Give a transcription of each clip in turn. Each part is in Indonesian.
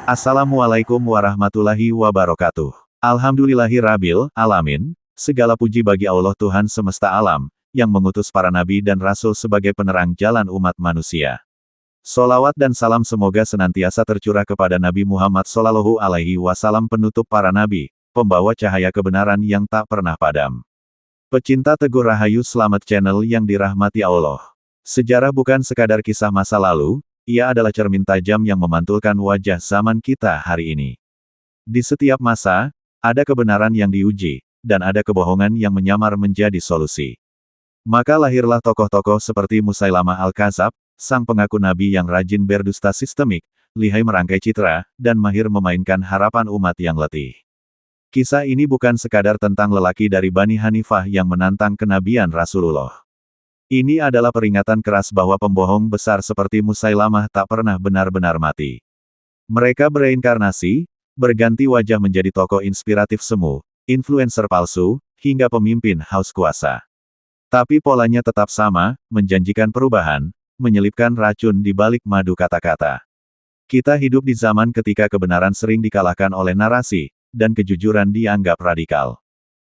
Assalamualaikum warahmatullahi wabarakatuh. Alhamdulillahirabbil alamin, segala puji bagi Allah Tuhan semesta alam, yang mengutus para nabi dan rasul sebagai penerang jalan umat manusia. Solawat dan salam semoga senantiasa tercurah kepada Nabi Muhammad SAW, penutup para nabi, pembawa cahaya kebenaran yang tak pernah padam. Pecinta Teguh Rahayu Slamet Channel yang dirahmati Allah. Sejarah bukan sekadar kisah masa lalu, ia adalah cermin tajam yang memantulkan wajah zaman kita hari ini. Di setiap masa, ada kebenaran yang diuji, dan ada kebohongan yang menyamar menjadi solusi. Maka lahirlah tokoh-tokoh seperti Musailamah Al-Kadzab, sang pengaku nabi yang rajin berdusta sistemik, lihai merangkai citra, dan mahir memainkan harapan umat yang letih. Kisah ini bukan sekadar tentang lelaki dari Bani Hanifah yang menantang kenabian Rasulullah. Ini adalah peringatan keras bahwa pembohong besar seperti Musailamah tak pernah benar-benar mati. Mereka bereinkarnasi, berganti wajah menjadi tokoh inspiratif semu, influencer palsu, hingga pemimpin haus kuasa. Tapi polanya tetap sama, menjanjikan perubahan, menyelipkan racun di balik madu kata-kata. Kita hidup di zaman ketika kebenaran sering dikalahkan oleh narasi, dan kejujuran dianggap radikal.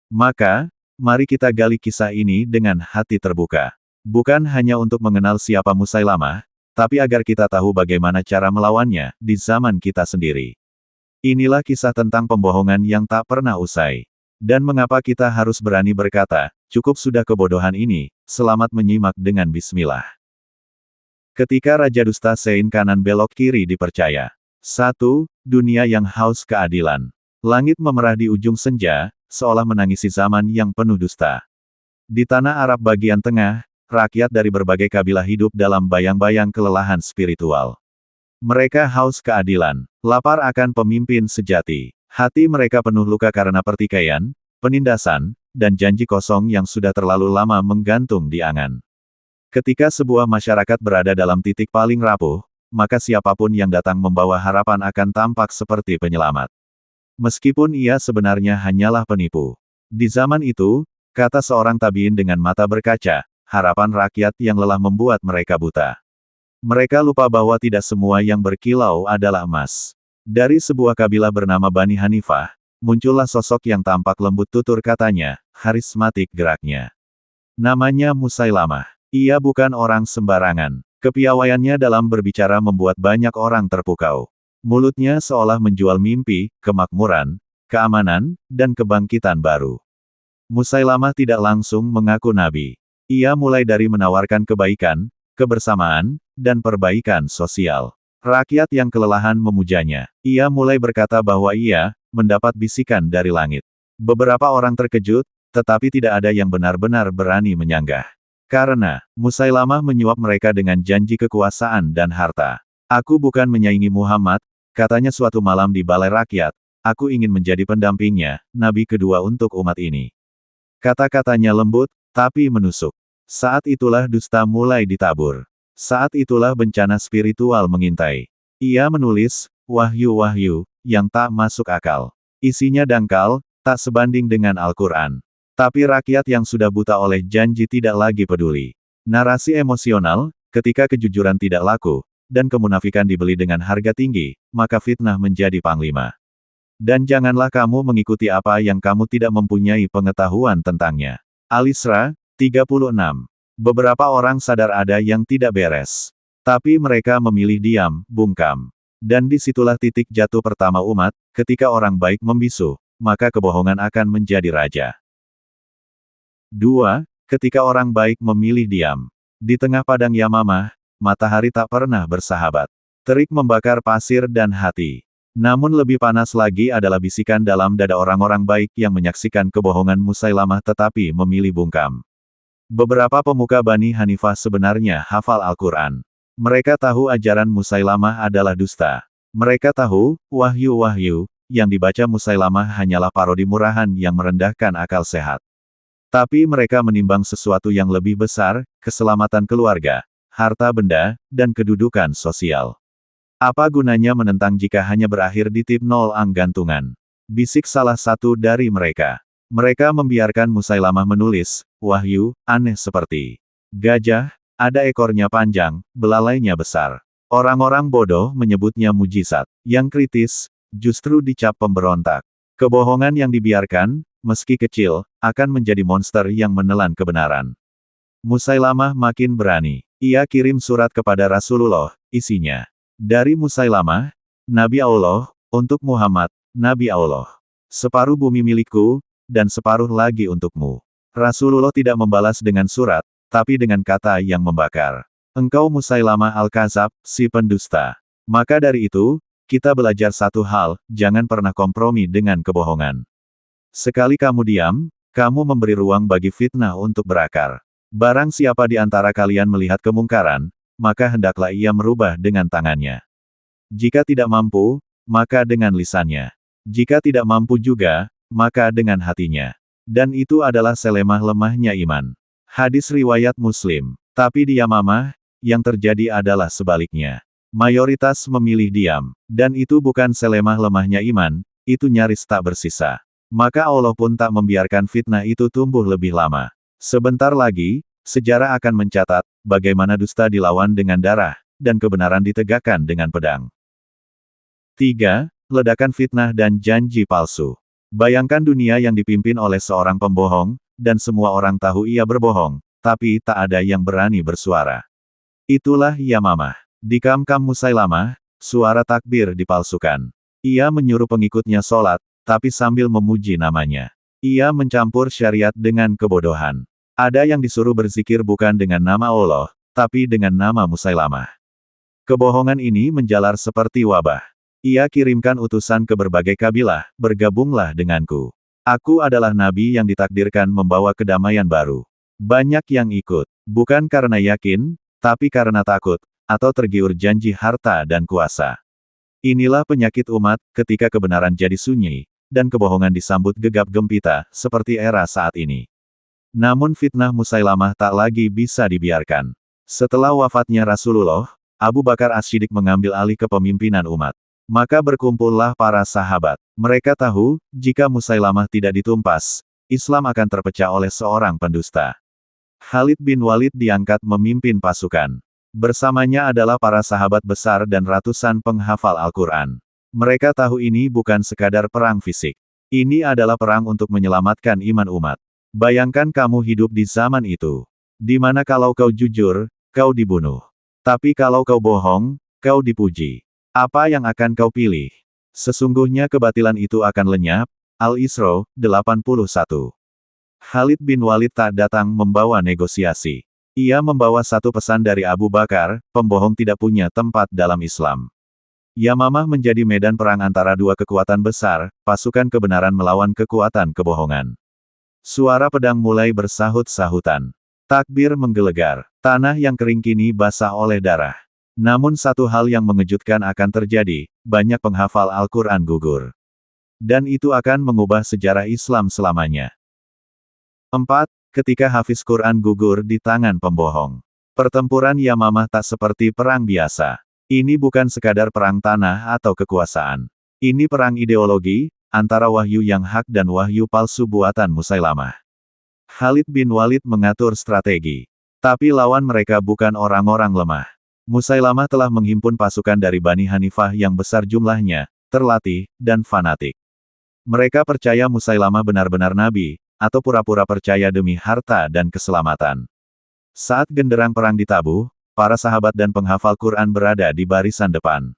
Maka, mari kita gali kisah ini dengan hati terbuka. Bukan hanya untuk mengenal siapa Musailamah, tapi agar kita tahu bagaimana cara melawannya, di zaman kita sendiri. Inilah kisah tentang pembohongan yang tak pernah usai. Dan mengapa kita harus berani berkata, cukup sudah kebodohan ini, selamat menyimak dengan bismillah. Ketika Raja Dusta sein kanan belok kiri dipercaya. 1. Dunia yang haus keadilan. Langit memerah di ujung senja, seolah menangisi zaman yang penuh dusta. Di tanah Arab bagian tengah, rakyat dari berbagai kabilah hidup dalam bayang-bayang kelelahan spiritual. Mereka haus keadilan, lapar akan pemimpin sejati. Hati mereka penuh luka karena pertikaian, penindasan, dan janji kosong yang sudah terlalu lama menggantung di angan. Ketika sebuah masyarakat berada dalam titik paling rapuh, maka siapapun yang datang membawa harapan akan tampak seperti penyelamat. Meskipun ia sebenarnya hanyalah penipu. Di zaman itu, kata seorang tabiin dengan mata berkaca, harapan rakyat yang lelah membuat mereka buta. Mereka lupa bahwa tidak semua yang berkilau adalah emas. Dari sebuah kabilah bernama Bani Hanifah, muncullah sosok yang tampak lembut tutur katanya, karismatik geraknya. Namanya Musailamah. Ia bukan orang sembarangan. Kepiawaiannya dalam berbicara membuat banyak orang terpukau. Mulutnya seolah menjual mimpi, kemakmuran, keamanan, dan kebangkitan baru. Musailamah tidak langsung mengaku nabi. Ia mulai dari menawarkan kebaikan, kebersamaan, dan perbaikan sosial. Rakyat yang kelelahan memujanya. Ia mulai berkata bahwa ia mendapat bisikan dari langit. Beberapa orang terkejut, tetapi tidak ada yang benar-benar berani menyanggah. Karena, Musailamah menyuap mereka dengan janji kekuasaan dan harta. Aku bukan menyaingi Muhammad, katanya suatu malam di balai rakyat, aku ingin menjadi pendampingnya, nabi kedua untuk umat ini. Kata-katanya lembut, tapi menusuk. Saat itulah dusta mulai ditabur. Saat itulah bencana spiritual mengintai. Ia menulis, wahyu-wahyu, yang tak masuk akal. Isinya dangkal, tak sebanding dengan Al-Quran. Tapi rakyat yang sudah buta oleh janji tidak lagi peduli. Narasi emosional, ketika kejujuran tidak laku, dan kemunafikan dibeli dengan harga tinggi, maka fitnah menjadi panglima. Dan janganlah kamu mengikuti apa yang kamu tidak mempunyai pengetahuan tentangnya. Al-Isra 36. Beberapa orang sadar ada yang tidak beres. Tapi mereka memilih diam, bungkam. Dan disitulah titik jatuh pertama umat, ketika orang baik membisu, maka kebohongan akan menjadi raja. 2. Ketika orang baik memilih diam. Di tengah padang Yamamah, matahari tak pernah bersahabat. Terik membakar pasir dan hati. Namun lebih panas lagi adalah bisikan dalam dada orang-orang baik yang menyaksikan kebohongan Musailamah tetapi memilih bungkam. Beberapa pemuka Bani Hanifah sebenarnya hafal Al-Quran. Mereka tahu ajaran Musailamah adalah dusta. Mereka tahu, wahyu-wahyu, yang dibaca Musailamah hanyalah parodi murahan yang merendahkan akal sehat. Tapi mereka menimbang sesuatu yang lebih besar, keselamatan keluarga, harta benda, dan kedudukan sosial. Apa gunanya menentang jika hanya berakhir di tip nol gantungan? Bisik salah satu dari mereka. Mereka membiarkan Musailamah menulis, wahyu, aneh seperti gajah, ada ekornya panjang, belalainya besar. Orang-orang bodoh menyebutnya mujizat. Yang kritis, justru dicap pemberontak. Kebohongan yang dibiarkan, meski kecil, akan menjadi monster yang menelan kebenaran. Musailamah makin berani. Ia kirim surat kepada Rasulullah, isinya. Dari Musailamah, Nabi Allah, untuk Muhammad, Nabi Allah. Separuh bumi milikku, dan separuh lagi untukmu. Rasulullah tidak membalas dengan surat, tapi dengan kata yang membakar. Engkau Musailamah al-Kadzab, si pendusta. Maka dari itu, kita belajar satu hal, jangan pernah kompromi dengan kebohongan. Sekali kamu diam, kamu memberi ruang bagi fitnah untuk berakar. Barang siapa di antara kalian melihat kemungkaran, maka hendaklah ia merubah dengan tangannya. Jika tidak mampu, maka dengan lisannya. Jika tidak mampu juga, maka dengan hatinya. Dan itu adalah selemah-lemahnya iman. Hadis riwayat Muslim. Tapi di Yamamah, yang terjadi adalah sebaliknya. Mayoritas memilih diam. Dan itu bukan selemah-lemahnya iman, itu nyaris tak bersisa. Maka Allah pun tak membiarkan fitnah itu tumbuh lebih lama. Sebentar lagi, sejarah akan mencatat, bagaimana dusta dilawan dengan darah, dan kebenaran ditegakkan dengan pedang. 3. Ledakan fitnah dan janji palsu. Bayangkan dunia yang dipimpin oleh seorang pembohong, dan semua orang tahu ia berbohong, tapi tak ada yang berani bersuara. Itulah Yamamah. Di kamp-kamp Musailamah, suara takbir dipalsukan. Ia menyuruh pengikutnya sholat, tapi sambil memuji namanya. Ia mencampur syariat dengan kebodohan. Ada yang disuruh berzikir bukan dengan nama Allah, tapi dengan nama Musailamah. Kebohongan ini menjalar seperti wabah. Ia kirimkan utusan ke berbagai kabilah, bergabunglah denganku. Aku adalah nabi yang ditakdirkan membawa kedamaian baru. Banyak yang ikut, bukan karena yakin, tapi karena takut, atau tergiur janji harta dan kuasa. Inilah penyakit umat, ketika kebenaran jadi sunyi, dan kebohongan disambut gegap gempita, seperti era saat ini. Namun fitnah Musailamah tak lagi bisa dibiarkan. Setelah wafatnya Rasulullah, Abu Bakar As-Siddiq mengambil alih kepemimpinan umat. Maka berkumpullah para sahabat. Mereka tahu, jika Musailamah tidak ditumpas, Islam akan terpecah oleh seorang pendusta. Khalid bin Walid diangkat memimpin pasukan. Bersamanya adalah para sahabat besar dan ratusan penghafal Al-Quran. Mereka tahu ini bukan sekadar perang fisik. Ini adalah perang untuk menyelamatkan iman umat. Bayangkan kamu hidup di zaman itu. Di mana kalau kau jujur, kau dibunuh. Tapi kalau kau bohong, kau dipuji. Apa yang akan kau pilih? Sesungguhnya kebatilan itu akan lenyap. Al-Isra, 81. Khalid bin Walid tak datang membawa negosiasi. Ia membawa satu pesan dari Abu Bakar, pembohong tidak punya tempat dalam Islam. Yamamah menjadi medan perang antara dua kekuatan besar, pasukan kebenaran melawan kekuatan kebohongan. Suara pedang mulai bersahut-sahutan. Takbir menggelegar. Tanah yang kering kini basah oleh darah. Namun satu hal yang mengejutkan akan terjadi, banyak penghafal Al-Quran gugur. Dan itu akan mengubah sejarah Islam selamanya. 4. Ketika Hafiz Quran gugur di tangan pembohong. Pertempuran Yamamah tak seperti perang biasa. Ini bukan sekadar perang tanah atau kekuasaan. Ini perang ideologi, antara wahyu yang hak dan wahyu palsu buatan Musailamah. Khalid bin Walid mengatur strategi. Tapi lawan mereka bukan orang-orang lemah. Musailamah telah menghimpun pasukan dari Bani Hanifah yang besar jumlahnya, terlatih, dan fanatik. Mereka percaya Musailamah benar-benar nabi, atau pura-pura percaya demi harta dan keselamatan. Saat genderang perang ditabuh, para sahabat dan penghafal Quran berada di barisan depan.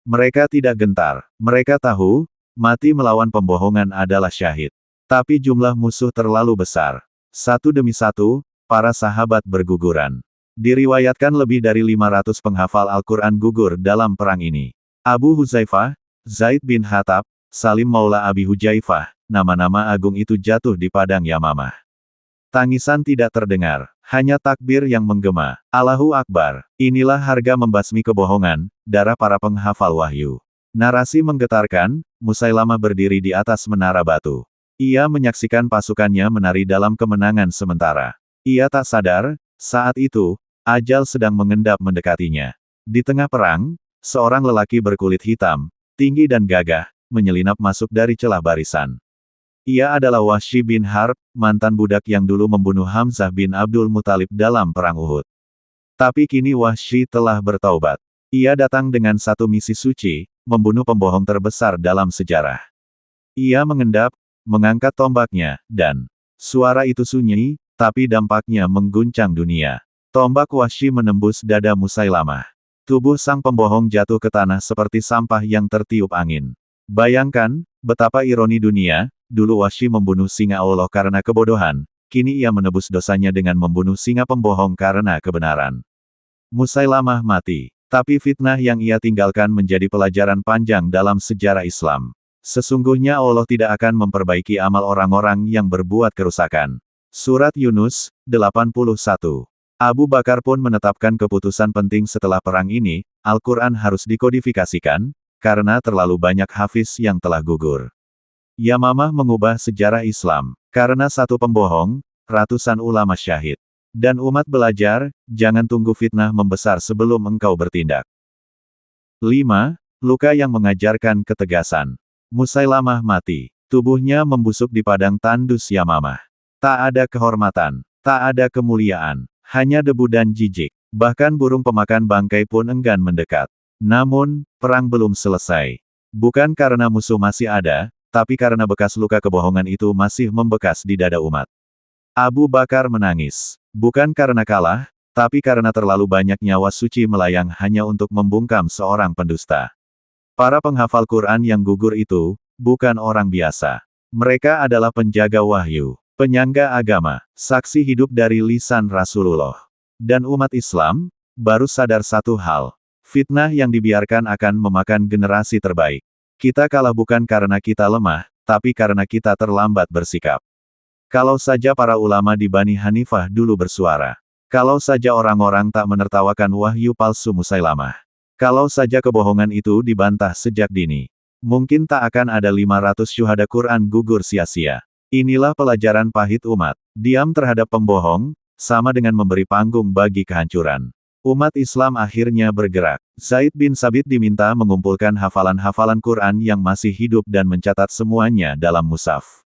Mereka tidak gentar. Mereka tahu, mati melawan pembohongan adalah syahid. Tapi jumlah musuh terlalu besar. Satu demi satu, para sahabat berguguran. Diriwayatkan lebih dari 500 penghafal Al-Quran gugur dalam perang ini. Abu Huzaifah, Zaid bin Khattab, Salim Maula Abi Hujaifah, nama-nama agung itu jatuh di padang Yamamah. Tangisan tidak terdengar, hanya takbir yang menggema. Allahu Akbar. Inilah harga membasmi kebohongan, darah para penghafal wahyu. Narasi menggetarkan, Musailamah berdiri di atas menara batu. Ia menyaksikan pasukannya menari dalam kemenangan sementara. Ia tak sadar, saat itu, ajal sedang mengendap mendekatinya. Di tengah perang, seorang lelaki berkulit hitam, tinggi dan gagah, menyelinap masuk dari celah barisan. Ia adalah Wahsy bin Harb, mantan budak yang dulu membunuh Hamzah bin Abdul Muthalib dalam perang Uhud. Tapi kini Wahsy telah bertaubat. Ia datang dengan satu misi suci, membunuh pembohong terbesar dalam sejarah. Ia mengendap, mengangkat tombaknya, dan suara itu sunyi, tapi dampaknya mengguncang dunia. Tombak Wahsy menembus dada Musailamah. Tubuh sang pembohong jatuh ke tanah seperti sampah yang tertiup angin. Bayangkan, betapa ironi dunia, dulu Wahsy membunuh singa Allah karena kebodohan, kini ia menebus dosanya dengan membunuh singa pembohong karena kebenaran. Musailamah mati, tapi fitnah yang ia tinggalkan menjadi pelajaran panjang dalam sejarah Islam. Sesungguhnya Allah tidak akan memperbaiki amal orang-orang yang berbuat kerusakan. Surat Yunus, 81. Abu Bakar pun menetapkan keputusan penting setelah perang ini, Al-Quran harus dikodifikasikan, karena terlalu banyak hafiz yang telah gugur. Yamamah mengubah sejarah Islam. Karena satu pembohong, ratusan ulama syahid. Dan umat belajar, jangan tunggu fitnah membesar sebelum engkau bertindak. 5. Luka yang mengajarkan ketegasan. Musailamah mati. Tubuhnya membusuk di padang tandus Yamamah. Tak ada kehormatan, tak ada kemuliaan, hanya debu dan jijik. Bahkan burung pemakan bangkai pun enggan mendekat. Namun, perang belum selesai. Bukan karena musuh masih ada, tapi karena bekas luka kebohongan itu masih membekas di dada umat. Abu Bakar menangis. Bukan karena kalah, tapi karena terlalu banyak nyawa suci melayang hanya untuk membungkam seorang pendusta. Para penghafal Quran yang gugur itu, bukan orang biasa. Mereka adalah penjaga wahyu, penyangga agama, saksi hidup dari lisan Rasulullah. Dan umat Islam, baru sadar satu hal. Fitnah yang dibiarkan akan memakan generasi terbaik. Kita kalah bukan karena kita lemah, tapi karena kita terlambat bersikap. Kalau saja para ulama di Bani Hanifah dulu bersuara. Kalau saja orang-orang tak menertawakan wahyu palsu Musailamah. Kalau saja kebohongan itu dibantah sejak dini. Mungkin tak akan ada 500 syuhada Quran gugur sia-sia. Inilah pelajaran pahit umat. Diam terhadap pembohong, sama dengan memberi panggung bagi kehancuran. Umat Islam akhirnya bergerak. Zaid bin Sabit diminta mengumpulkan hafalan-hafalan Quran yang masih hidup dan mencatat semuanya dalam mushaf.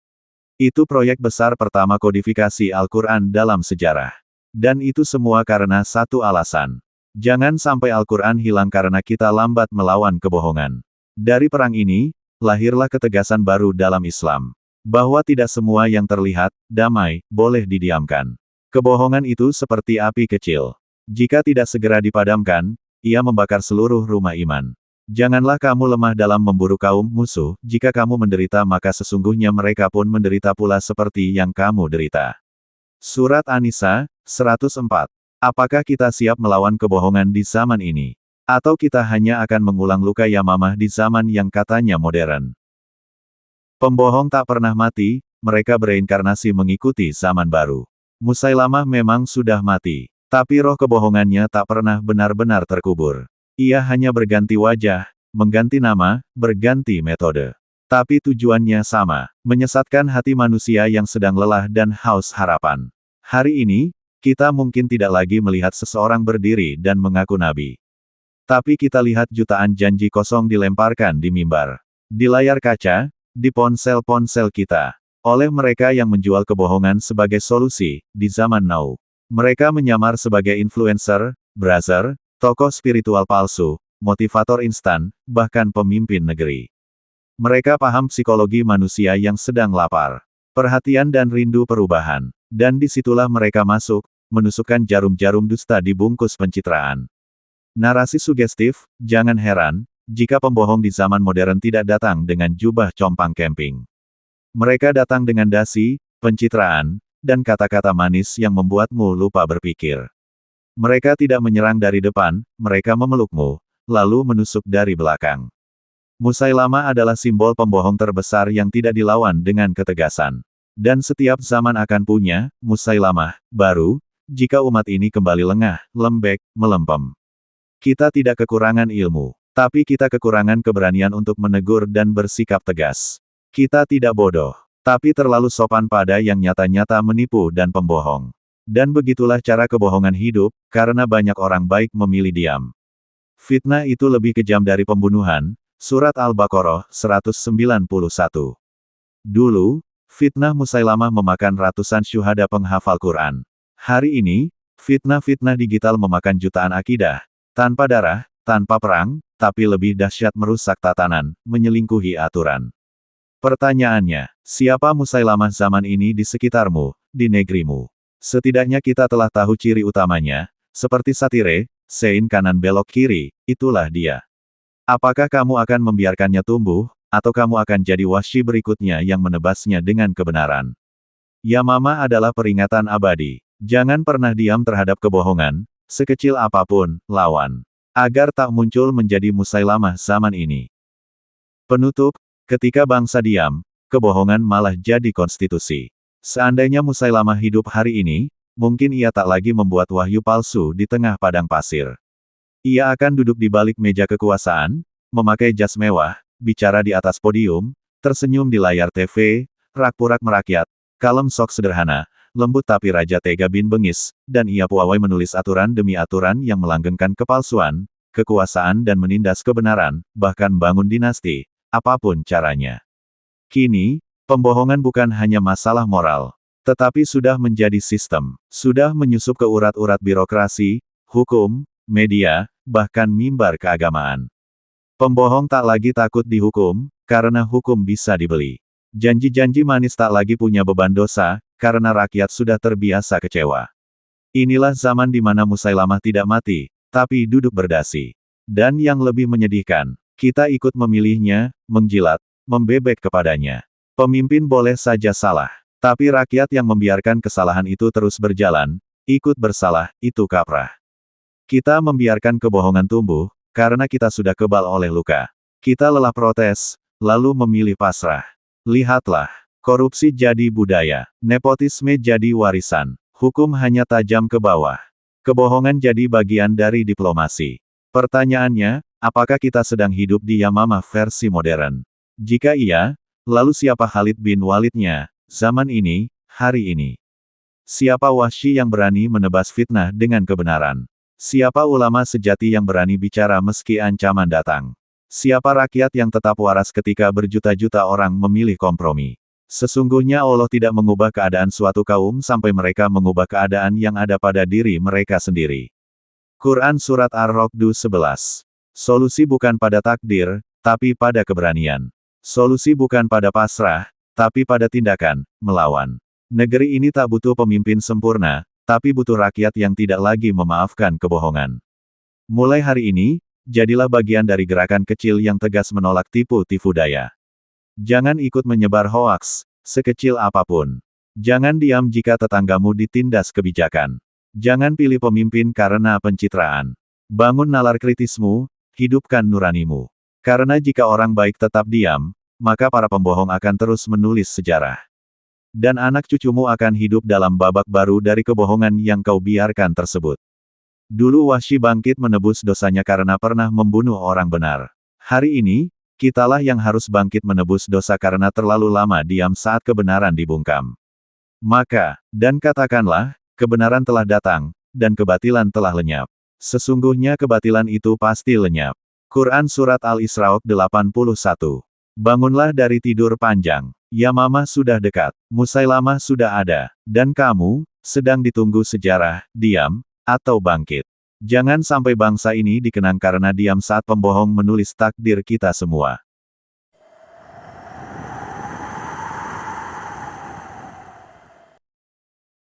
Itu proyek besar pertama kodifikasi Al-Quran dalam sejarah. Dan itu semua karena satu alasan. Jangan sampai Al-Quran hilang karena kita lambat melawan kebohongan. Dari perang ini, lahirlah ketegasan baru dalam Islam. Bahwa tidak semua yang terlihat, damai, boleh didiamkan. Kebohongan itu seperti api kecil. Jika tidak segera dipadamkan, ia membakar seluruh rumah iman. Janganlah kamu lemah dalam memburu kaum musuh, jika kamu menderita maka sesungguhnya mereka pun menderita pula seperti yang kamu derita. Surat An-Nisa, 104. Apakah kita siap melawan kebohongan di zaman ini? Atau kita hanya akan mengulang luka Yamamah di zaman yang katanya modern? Pembohong tak pernah mati, mereka bereinkarnasi mengikuti zaman baru. Musailamah memang sudah mati. Tapi roh kebohongannya tak pernah benar-benar terkubur. Ia hanya berganti wajah, mengganti nama, berganti metode. Tapi tujuannya sama, menyesatkan hati manusia yang sedang lelah dan haus harapan. Hari ini, kita mungkin tidak lagi melihat seseorang berdiri dan mengaku nabi. Tapi kita lihat jutaan janji kosong dilemparkan di mimbar. Di layar kaca, di ponsel-ponsel kita. Oleh mereka yang menjual kebohongan sebagai solusi, di zaman now. Mereka menyamar sebagai influencer, brother, tokoh spiritual palsu, motivator instan, bahkan pemimpin negeri. Mereka paham psikologi manusia yang sedang lapar, perhatian dan rindu perubahan. Dan disitulah mereka masuk, menusukkan jarum-jarum dusta di bungkus pencitraan. Narasi sugestif, jangan heran, jika pembohong di zaman modern tidak datang dengan jubah compang camping. Mereka datang dengan dasi, pencitraan, dan kata-kata manis yang membuatmu lupa berpikir. Mereka tidak menyerang dari depan, mereka memelukmu, lalu menusuk dari belakang. Musailamah adalah simbol pembohong terbesar yang tidak dilawan dengan ketegasan. Dan setiap zaman akan punya, Musailamah, baru, jika umat ini kembali lengah, lembek, melempem. Kita tidak kekurangan ilmu, tapi kita kekurangan keberanian untuk menegur dan bersikap tegas. Kita tidak bodoh. Tapi terlalu sopan pada yang nyata-nyata menipu dan pembohong. Dan begitulah cara kebohongan hidup, karena banyak orang baik memilih diam. Fitnah itu lebih kejam dari pembunuhan, Surat Al-Baqarah, 191. Dulu, fitnah Musailamah memakan ratusan syuhada penghafal Quran. Hari ini, fitnah-fitnah digital memakan jutaan akidah, tanpa darah, tanpa perang, tapi lebih dahsyat merusak tatanan, menyelingkuhi aturan. Pertanyaannya, siapa Musailamah zaman ini di sekitarmu, di negerimu? Setidaknya kita telah tahu ciri utamanya, seperti satire, sein kanan belok kiri, itulah dia. Apakah kamu akan membiarkannya tumbuh, atau kamu akan jadi Wahsy berikutnya yang menebasnya dengan kebenaran? Yamama adalah peringatan abadi. Jangan pernah diam terhadap kebohongan, sekecil apapun, lawan. Agar tak muncul menjadi Musailamah zaman ini. Penutup, ketika bangsa diam, kebohongan malah jadi konstitusi. Seandainya Musailamah hidup hari ini, mungkin ia tak lagi membuat wahyu palsu di tengah padang pasir. Ia akan duduk di balik meja kekuasaan, memakai jas mewah, bicara di atas podium, tersenyum di layar TV, rak-purak merakyat, kalem sok sederhana, lembut tapi raja tega bin bengis, dan ia piawai menulis aturan demi aturan yang melanggengkan kepalsuan, kekuasaan dan menindas kebenaran, bahkan bangun dinasti, apapun caranya. Kini, pembohongan bukan hanya masalah moral, tetapi sudah menjadi sistem, sudah menyusup ke urat-urat birokrasi, hukum, media, bahkan mimbar keagamaan. Pembohong tak lagi takut dihukum, karena hukum bisa dibeli. Janji-janji manis tak lagi punya beban dosa, karena rakyat sudah terbiasa kecewa. Inilah zaman di mana Musailamah tidak mati, tapi duduk berdasi. Dan yang lebih menyedihkan, kita ikut memilihnya, menjilat, membebek kepadanya. Pemimpin boleh saja salah, tapi rakyat yang membiarkan kesalahan itu terus berjalan, ikut bersalah, itu kaprah. Kita membiarkan kebohongan tumbuh, karena kita sudah kebal oleh luka. Kita lelah protes, lalu memilih pasrah. Lihatlah, korupsi jadi budaya, nepotisme jadi warisan, hukum hanya tajam ke bawah. Kebohongan jadi bagian dari diplomasi. Pertanyaannya, apakah kita sedang hidup di Yamama versi modern? Jika iya, lalu siapa Khalid bin Walidnya, zaman ini, hari ini? Siapa Wahsy yang berani menebas fitnah dengan kebenaran? Siapa ulama sejati yang berani bicara meski ancaman datang? Siapa rakyat yang tetap waras ketika berjuta-juta orang memilih kompromi? Sesungguhnya Allah tidak mengubah keadaan suatu kaum sampai mereka mengubah keadaan yang ada pada diri mereka sendiri. Quran Surat Ar-Ra'd 11. Solusi bukan pada takdir, tapi pada keberanian. Solusi bukan pada pasrah, tapi pada tindakan, melawan. Negeri ini tak butuh pemimpin sempurna, tapi butuh rakyat yang tidak lagi memaafkan kebohongan. Mulai hari ini, jadilah bagian dari gerakan kecil yang tegas menolak tipu-tipu daya. Jangan ikut menyebar hoaks, sekecil apapun. Jangan diam jika tetanggamu ditindas kebijakan. Jangan pilih pemimpin karena pencitraan. Bangun nalar kritismu, hidupkan nuranimu. Karena jika orang baik tetap diam, maka para pembohong akan terus menulis sejarah. Dan anak cucumu akan hidup dalam babak baru dari kebohongan yang kau biarkan tersebut. Dulu Wahsy bangkit menebus dosanya karena pernah membunuh orang benar. Hari ini, kitalah yang harus bangkit menebus dosa karena terlalu lama diam saat kebenaran dibungkam. Maka, dan katakanlah, kebenaran telah datang, dan kebatilan telah lenyap. Sesungguhnya kebatilan itu pasti lenyap. Quran Surat Al-Isra 81. Bangunlah dari tidur panjang. Yamama sudah dekat. Musailamah sudah ada. Dan kamu, sedang ditunggu sejarah, diam, atau bangkit. Jangan sampai bangsa ini dikenang karena diam saat pembohong menulis takdir kita semua.